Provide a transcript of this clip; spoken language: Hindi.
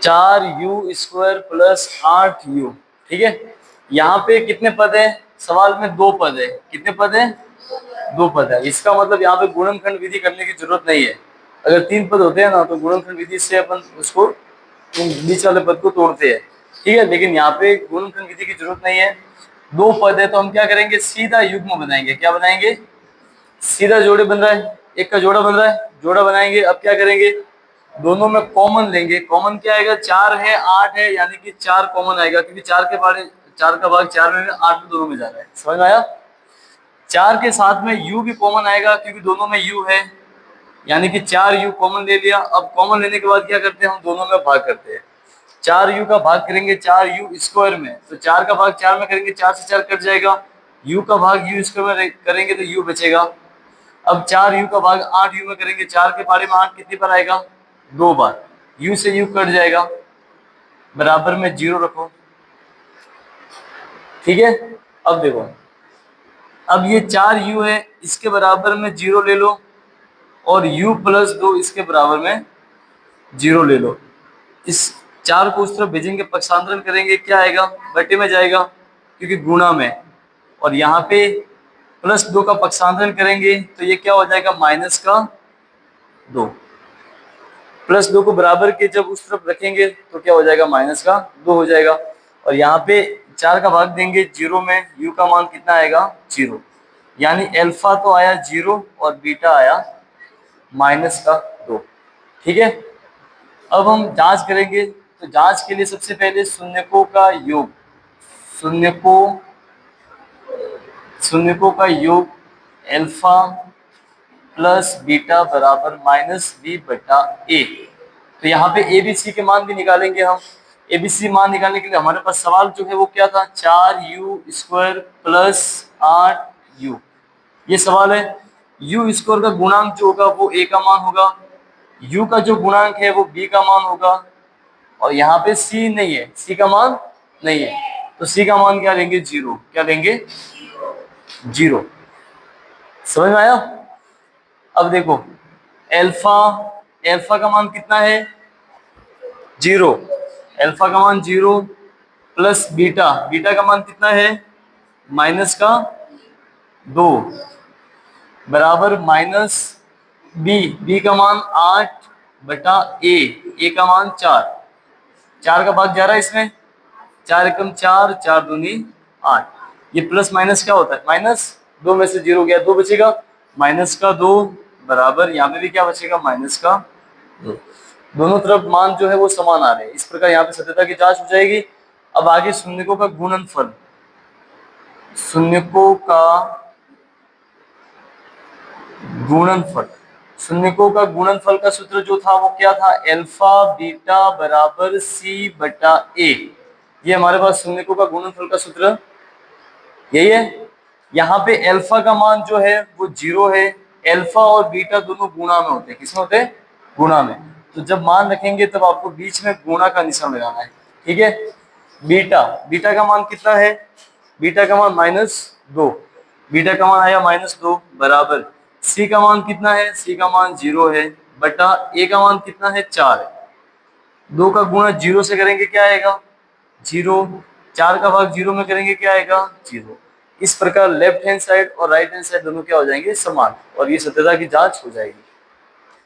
4u² plus 8u। ठीक है, यहाँ पे कितने पद है? सवाल में 2 पद है। कितने पद है? 2 पद है। इसका मतलब यहाँ पे गुणनखंड विधि करने की जरूरत नहीं है। अगर 3 पद होते हैं ना तो गुणनखंड विधि से अपन उसको बीच वाले पद को तोड़ते हैं। ठीक है, लेकिन यहाँ पे गुणनखंड विधि की जरूरत नहीं है। 2 पद है तो हम क्या करेंगे? सीधा युग्म बनाएंगे। क्या बनाएंगे? सीधा जोड़े बन रहा है, एक का जोड़ा बन रहा है, जोड़ा बनाएंगे। अब क्या करेंगे? दोनों में कॉमन लेंगे। कॉमन क्या आएगा? 4 है 8 है, यानी कि 4 कॉमन आएगा, क्योंकि 4 के बारे 4 का भाग 4 में 8 में दोनों में जा रहा है। समझ में आया? 4 के साथ में u भी कॉमन आएगा, क्योंकि दोनों में u है, यानी कि 4u कॉमन ले लिया। अब कॉमन लेने के बाद क्या करते हैं? हम दोनों में भाग करते हैं। 4u का भाग करेंगे 4u² में, तो 4 का भाग 4 में करेंगे, 4 से 4 कट जाएगा। u का भाग u² में करेंगे तो u बचेगा। अब 4u का भाग 8u में करेंगे, 4 के बारे में 8 कितनी बार आएगा? 2 बार। u से u कट जाएगा, बराबर में 0 रखो। ठीक है, अब देखो, अब ये 4u है, इसके बराबर में 0 ले लो, और u प्लस 2 इसके बराबर में 0 ले लो। इस 4 को उस तरफ भेजेंगे, पक्षांतरण करेंगे, क्या आएगा? बटे में जाएगा, क्योंकि गुणा में। और यहाँ पे प्लस 2 का पक्षांतरण करेंगे तो ये क्या हो जाएगा? -2। प्लस 2 को बराबर के जब उस तरफ रखेंगे तो क्या हो जाएगा? -2 हो जाएगा। और यहाँ पे 4 का भाग देंगे 0 में, u का मान कितना आएगा? 0। यानी अल्फा तो आया 0 और बीटा आया -2। ठीक है, अब हम जांच करेंगे। तो जांच के लिए सबसे पहले शून्यकों का योग, शून्यकों का योग अल्फा प्लस बीटा बराबर -b/a। तो यहाँ पे ए बी सी के मान भी निकालेंगे हम। ए बी सी मान निकालने के लिए हमारे पास सवाल जो है वो क्या था? 4u² प्लस 8u, ये सवाल है। u² का गुणांक जो होगा वो a का मान होगा, u का जो गुणांक है वो b का मान होगा, और यहाँ पे c नहीं है, c का मान नहीं है, तो c का मान क्या लेंगे? 0। क्या लेंगे? 0। समझ में आया? अब देखो, अल्फा का मान कितना है? 0। अल्फा का मान 0 प्लस बीटा का मान कितना है? -2 बराबर बी का मान 8/a का मान 4 का भाग जा रहा है इसमें, 4 एकम 4, 4 दूनी 8। ये प्लस माइनस क्या होता है? -2 में से 0 गया, 2 बचेगा, -2 बराबर यहाँ पे भी क्या बचेगा? -2। दोनों तरफ मान जो है वो समान आ रहे हैं। इस प्रकार यहाँ पे सत्यता की जांच हो जाएगी। अब आगे शून्यकों का गुणनफल, शून्यकों का गुणनफल का सूत्र जो था वो क्या था? अल्फा बीटा बराबर c/a। ये हमारे पास शून्यकों का गुणनफल का सूत्र यही है। यहाँ पे अल्फा का मान जो है वो 0 है। अल्फा और बीटा दोनों गुणा में होते हैं। किसमें होते हैं? गुणा में। तो जब मान रखेंगे तब आपको बीच में गुणा का निशान लगाना है। ठीक है, बीटा का मान कितना है? बीटा का मान -2, बीटा का मान आया -2 बराबर सी का मान कितना है? सी का मान 0 है, बटा ए का मान कितना है? 4 है। 2 का गुणा 0 से करेंगे क्या आएगा? 0। 4 का भाग 0 में करेंगे क्या आएगा? 0। इस प्रकार लेफ्ट हैंड साइड और राइट हैंड साइड दोनों क्या हो जाएंगे? समान, और ये सत्यता की जांच हो जाएगी।